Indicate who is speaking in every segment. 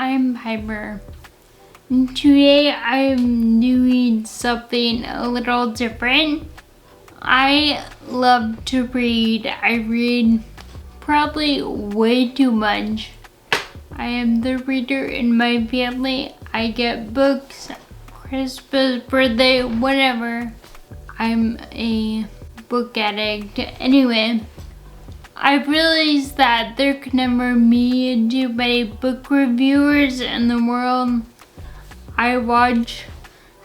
Speaker 1: I'm Piper. Today I'm doing something a little different. I love to read. I read probably way too much. I am the reader in my family. I get books, Christmas, birthday, whatever. I'm a book addict. Anyway, I realized that there could never be too many book reviewers in the world. I watch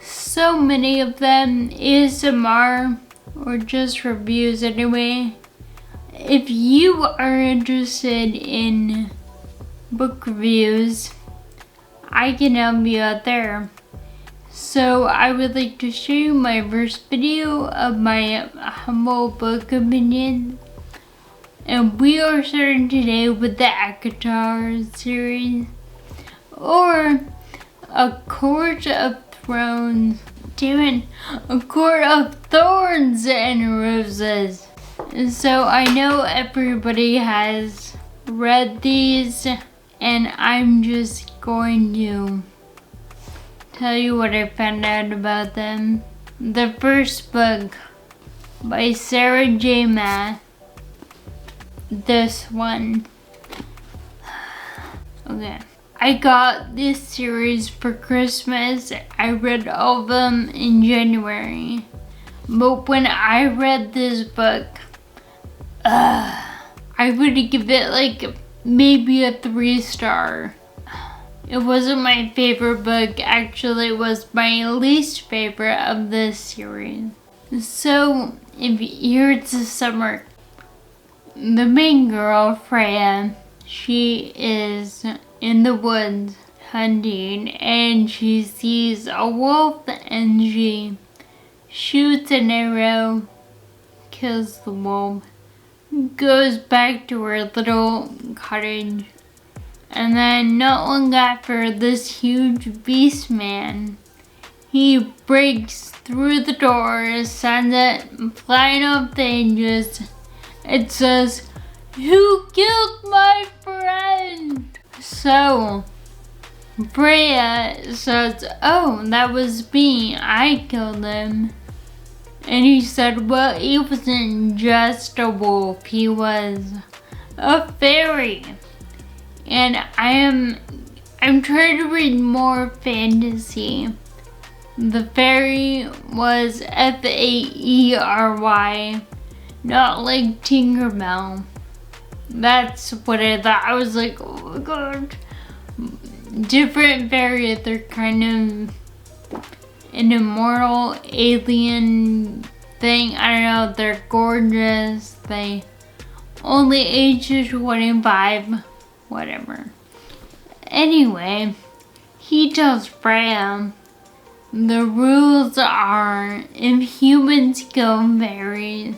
Speaker 1: so many of them, ASMR, or just reviews anyway. If you are interested in book reviews, I can help you out there. So I would like to show you my first video of my humble book opinion. And we are starting today with the ACOTAR series, or A Court of Thorns. A Court of Thorns and Roses. So I know everybody has read these, and I'm just going to tell you what I found out about them. The first book by Sarah J. Maas. This one. Okay. I got this series for Christmas. I read all of them in January. But when I read this book, I would give it like maybe a 3-star. It wasn't my favorite book. Actually, it was my least favorite of this series. So, here it's the summer. The main girl, Freya, she is in the woods hunting, and she sees a wolf, and she shoots an arrow, kills the wolf, goes back to her little cottage. And then not long after, this huge beast man, he breaks through the door, sends it flying off the hinges. It says, "Who killed my friend?" So Freya says, "Oh, that was me. I killed him." And he said, "Well, he wasn't just a wolf. He was a fairy." And I'm trying to read more fantasy. The fairy was Faery, not like Tinkerbell. That's what I thought. I was like, oh my god. Different fairy, they're kind of an immortal alien thing. I don't know, they're gorgeous. They only age to 25. Whatever. Anyway, he tells Freya the rules are if humans kill fairies,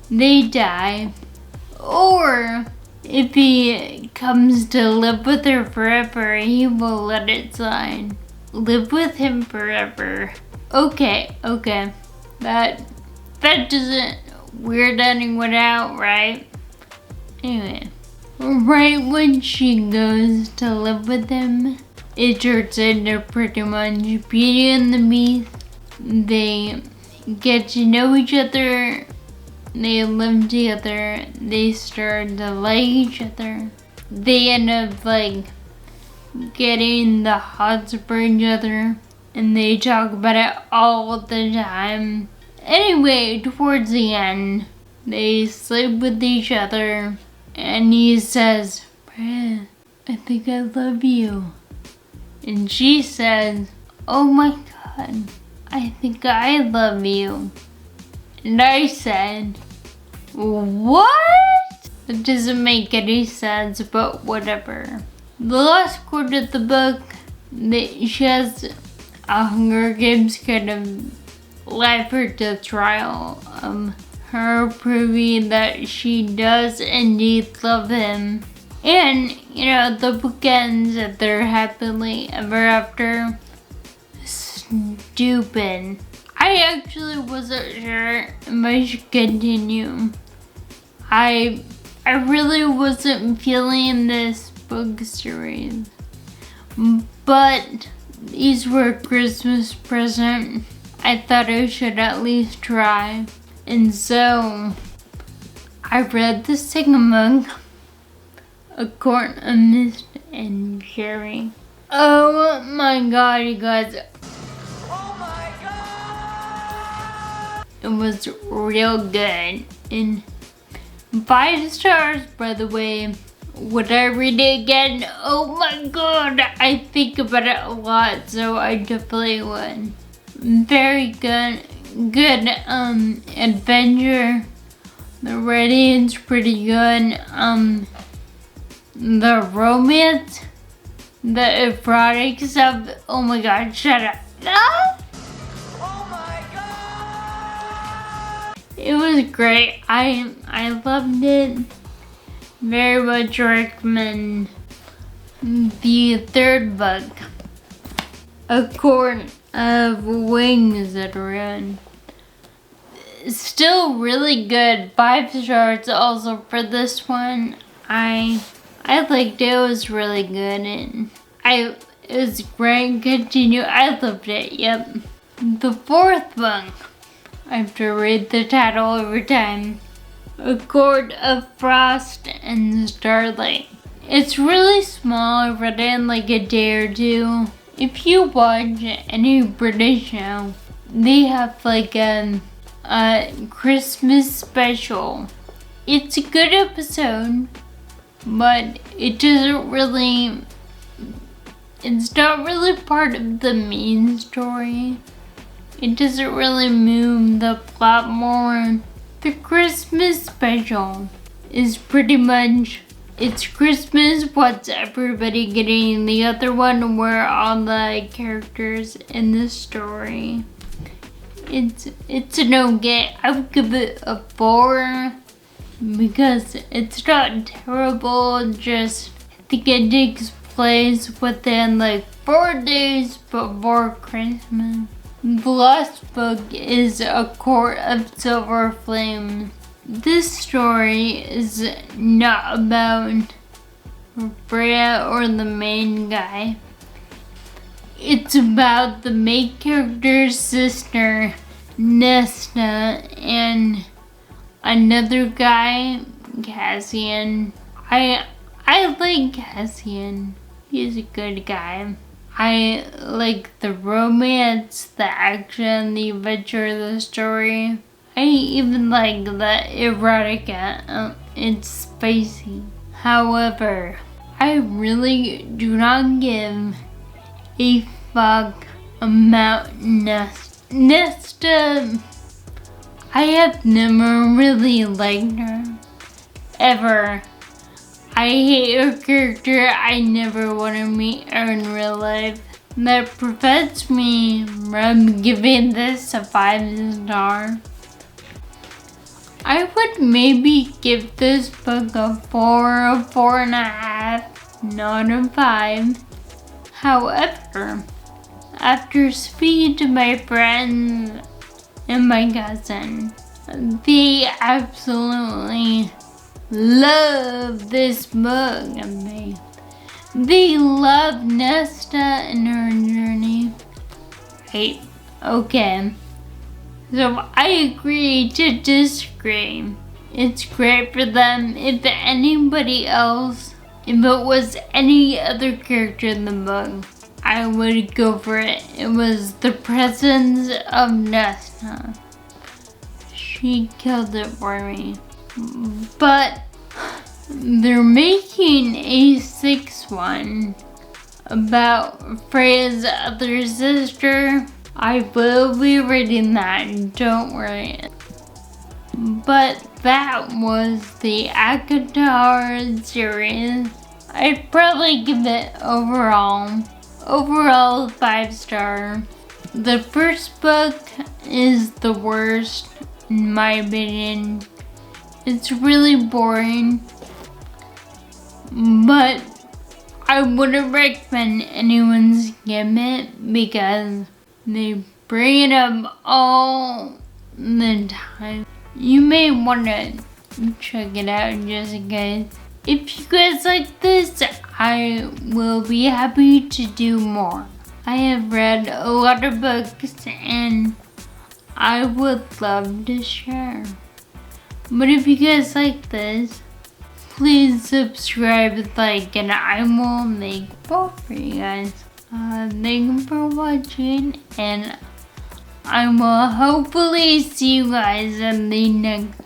Speaker 1: they die. Or if he comes to live with her forever, he will let it slide. Live with him forever. Okay. That doesn't weird anyone out, right? Anyway. Right when she goes to live with him, it turns into pretty much Beauty and the Beast. They get to know each other, they live together, they start to like each other. They end up like getting the hots for each other, and they talk about it all the time. Anyway, towards the end, they sleep with each other. And he says, "Freya, I think I love you." And she says, "Oh my god, I think I love you." And I said, "What?" It doesn't make any sense, but whatever. The last quote of the book, she has a Hunger Games kind of life or death trial. Her proving that she does indeed love him. And, the book ends that they're happily ever after. Stupid. I actually wasn't sure if I should continue. I really wasn't feeling this book series. but these were a Christmas present. I thought I should at least try. And so I read the Sing-a-Mug, A Quart of Mist and Cherry. Oh my god, you guys.
Speaker 2: Oh my god!
Speaker 1: It was real good. And 5 stars, by the way. Would I read it again? Oh my god, I think about it a lot, so I definitely would. Very good adventure. The writing's pretty good. The romance, the erotic stuff. Oh my god, shut up. Ah!
Speaker 2: Oh my god!
Speaker 1: It was great. I loved it. Very much recommend. The third book, A Quart of Wings That Run. Still really good. 5 stars also for this one. I liked it. It was really good, and it was great. Continue. I loved it. Yep. The fourth book, I have to read the title every time. A Quart of Frost and Starlight. It's really small. I read it in like a day or two. If you watch any British show, they have like a Christmas special. It's a good episode, but it's not really part of the main story. It doesn't really move the plot more. The Christmas special is pretty much, it's Christmas, what's everybody getting? The other one were all the characters in the story. It's an okay. I would give it a 4 because it's not terrible. Just I think it takes place within like 4 days before Christmas. The last book is A Quart of Silver Flame. This story is not about Freya or the main guy. It's about the main character's sister, Nesta, and another guy, Cassian. I like Cassian. He's a good guy. I like the romance, the action, the adventure of the story. I even like the erotica. It's spicy. However, I really do not give a fuck about Nesta. I have never really liked her. Ever. I hate her character. I never want to meet her in real life. That prevents me from giving this a 5 star. I would maybe give this book a 4 or 4.5, not a 5. However, after speaking to my friends and my cousin, they absolutely love this book, and they love Nesta and her journey. Right? Okay. So I agree to disagree. It's great for them. If anybody else, if it was any other character in the book, I would go for it. It was the presence of Nesta. She killed it for me. But they're making a 6th one about Freya's other sister. I will be reading that, don't worry. But that was the ACOTAR series. I'd probably give it overall 5 star. The first book is the worst, in my opinion. It's really boring, but I wouldn't recommend anyone skip it because they bring it up all the time. You may want to check it out just in case. If you guys like this, I will be happy to do more. I have read a lot of books and I would love to share. But if you guys like this, please subscribe, like, and I will make more for you guys. Thank you for watching, and I will hopefully see you guys in the next